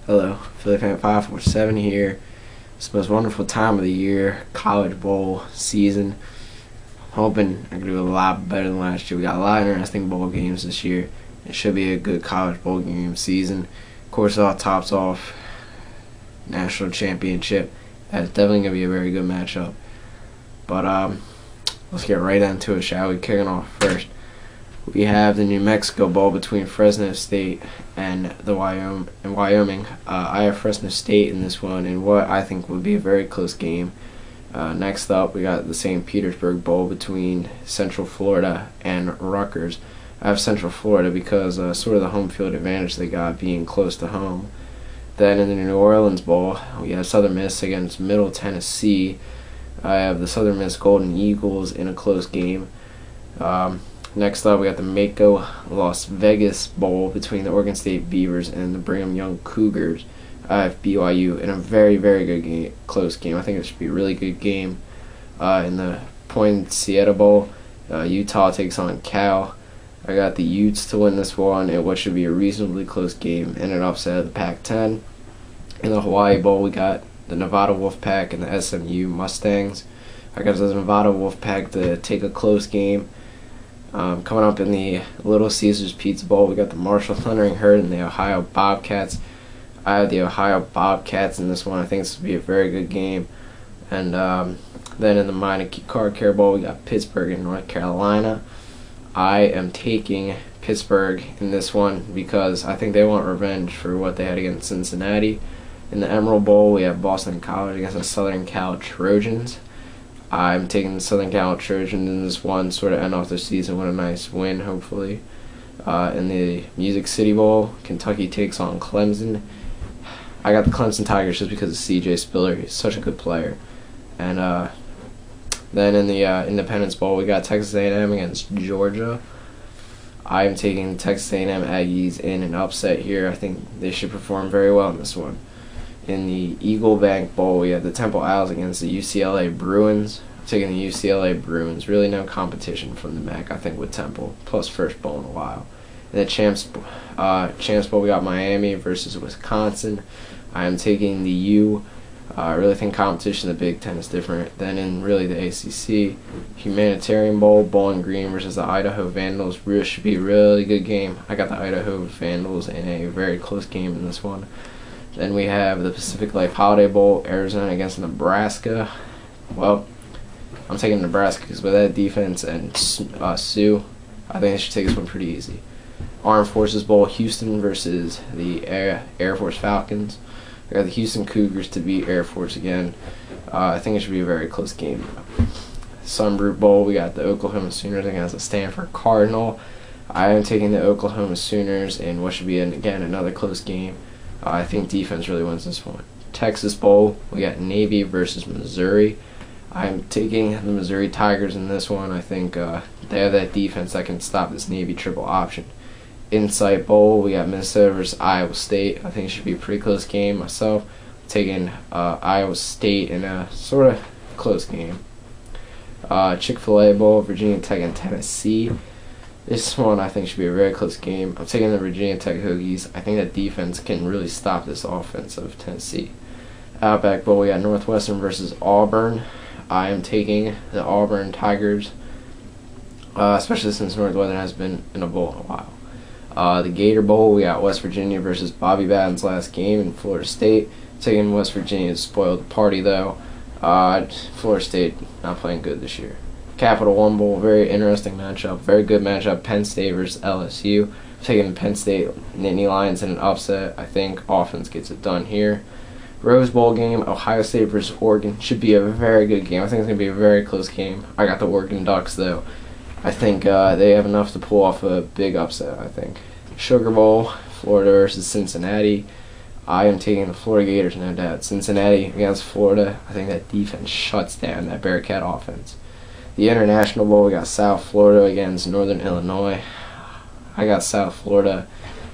Hello, Philly Fan 547 here. It's the most wonderful time of the year, college bowl season. Hoping I can do a lot better than last year. We got a lot of interesting bowl games this year. It should be a good college bowl game season. Of course, it all tops off national championship. That's definitely going to be a very good matchup. But let's get right into it, shall we? Kicking off first, we have the New Mexico Bowl between Fresno State and the Wyoming. I have Fresno State in this one in what I think would be a very close game. Next up, we got the St. Petersburg Bowl between Central Florida and Rutgers. I have Central Florida because sort of the home field advantage they got being close to home. Then in the New Orleans Bowl, we have Southern Miss against Middle Tennessee. I have the Southern Miss Golden Eagles in a close game. Next up, we got the Mako Las Vegas Bowl between the Oregon State Beavers and the Brigham Young Cougars. I have BYU in a very, very good game, close game. I think it should be a really good game. In the Poinsettia Bowl, Utah takes on Cal. I got the Utes to win this one in what should be a reasonably close game and an upset of the Pac-10. In the Hawaii Bowl, we got the Nevada Wolfpack and the SMU Mustangs. I got the Nevada Wolfpack to take a close game. Coming up in the Little Caesars Pizza Bowl, we got the Marshall Thundering Herd and the Ohio Bobcats. I have the Ohio Bobcats in this one. I think this will be a very good game. And then in the Minor Car Care Bowl, we got Pittsburgh and North Carolina. I am taking Pittsburgh in this one because I think they want revenge for what they had against Cincinnati. In the Emerald Bowl, we have Boston College against the Southern Cal Trojans. I'm taking the Southern Cal Trojans in this one, sort of end off the season with a nice win, hopefully. In the Music City Bowl, Kentucky takes on Clemson. I got the Clemson Tigers just because of C.J. Spiller. He's such a good player. And then in the Independence Bowl, we got Texas A&M against Georgia. I'm taking Texas A&M Aggies in an upset here. I think they should perform very well in this one. In the Eagle Bank Bowl, we have the Temple Owls against the UCLA Bruins. I'm taking the UCLA Bruins. Really no competition from the MAC, I think, with Temple. Plus first bowl in a while. In the Champs Bowl, we got Miami versus Wisconsin. I am taking the U. I really think competition in the Big Ten is different than in really the ACC. Humanitarian Bowl, Bowling Green versus the Idaho Vandals. Should be a really good game. I got the Idaho Vandals in a very close game in this one. Then we have the Pacific Life Holiday Bowl, Arizona against Nebraska. Well, I'm taking Nebraska because with that defense and Sue, I think they should take this one pretty easy. Armed Forces Bowl, Houston versus the Air Force Falcons. I got the Houston Cougars to beat Air Force again. I think it should be a very close game. Sunbrew Bowl, we got the Oklahoma Sooners against the Stanford Cardinal. I am taking the Oklahoma Sooners in what should be, again, another close game. I think defense really wins this one. Texas Bowl, we got Navy versus Missouri. I'm taking the Missouri Tigers in this one. I think they have that defense that can stop this Navy triple option. Insight Bowl, we got Minnesota versus Iowa State. I think it should be a pretty close game myself. Taking Iowa State in a sort of close game. Chick-fil-A Bowl, Virginia Tech and Tennessee. This one I think should be a very close game. I'm taking the Virginia Tech Hokies. I think that defense can really stop this offense of Tennessee. Outback Bowl, we got Northwestern versus Auburn. I am taking the Auburn Tigers, especially since Northwestern has been in a bowl in a while. The Gator Bowl, we got West Virginia versus Bobby Bowden's last game in Florida State. Taking West Virginia to spoil the party, though. Florida State not playing good this year. Capital One Bowl, very interesting matchup, very good matchup. Penn State versus LSU. I'm taking the Penn State Nittany Lions in an upset. I think offense gets it done here. Rose Bowl game, Ohio State versus Oregon. Should be a very good game. I think it's going to be a very close game. I got the Oregon Ducks, though. I think they have enough to pull off a big upset, I think. Sugar Bowl, Florida versus Cincinnati. I am taking the Florida Gators, no doubt. Cincinnati against Florida. I think that defense shuts down that Bearcat offense. The International Bowl, we got South Florida against Northern Illinois. I got South Florida.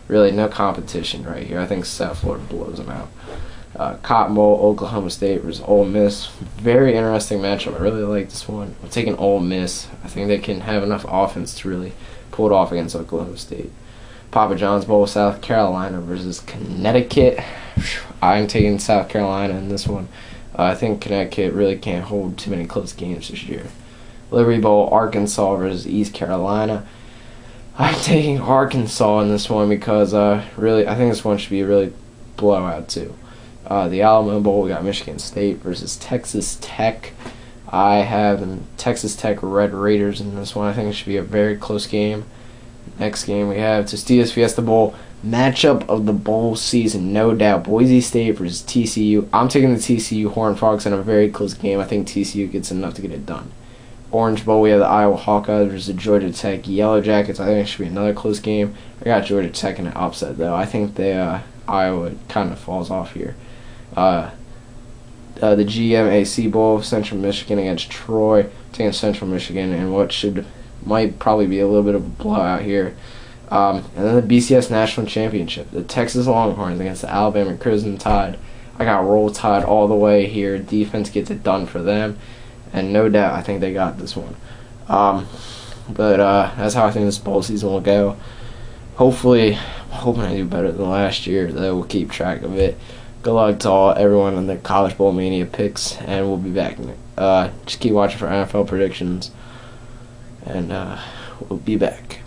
Really no competition right here. I think South Florida blows them out. Cotton Bowl, Oklahoma State versus Ole Miss. Very interesting matchup. I really like this one. I'm taking Ole Miss. I think they can have enough offense to really pull it off against Oklahoma State. Papa John's Bowl, South Carolina versus Connecticut. I'm taking South Carolina in this one. I think Connecticut really can't hold too many close games this year. Liberty Bowl, Arkansas versus East Carolina. I'm taking Arkansas in this one because really, I think this one should be a really blowout too. The Alamo Bowl, we got Michigan State versus Texas Tech. I have the Texas Tech Red Raiders in this one. I think it should be a very close game. Next game we have Tostitos Fiesta Bowl, matchup of the bowl season, no doubt. Boise State versus TCU. I'm taking the TCU Horned Frogs in a very close game. I think TCU gets enough to get it done. Orange Bowl, we have the Iowa Hawkeyes versus the Georgia Tech Yellow Jackets. I think it should be another close game. I got Georgia Tech in an upset, though. I think Iowa kind of falls off here. The GMAC Bowl, Central Michigan against Troy. Taking Central Michigan in what might probably be a little bit of a blowout here. And then the BCS National Championship, the Texas Longhorns against the Alabama Crimson Tide. I got Roll Tide all the way here. Defense gets it done for them. And no doubt, I think they got this one. But that's how I think this bowl season will go. Hopefully, I'm hoping I do better than last year, though. We'll keep track of it. Good luck to everyone in the College Bowl Mania picks, and we'll be back. Just keep watching for NFL predictions, and we'll be back.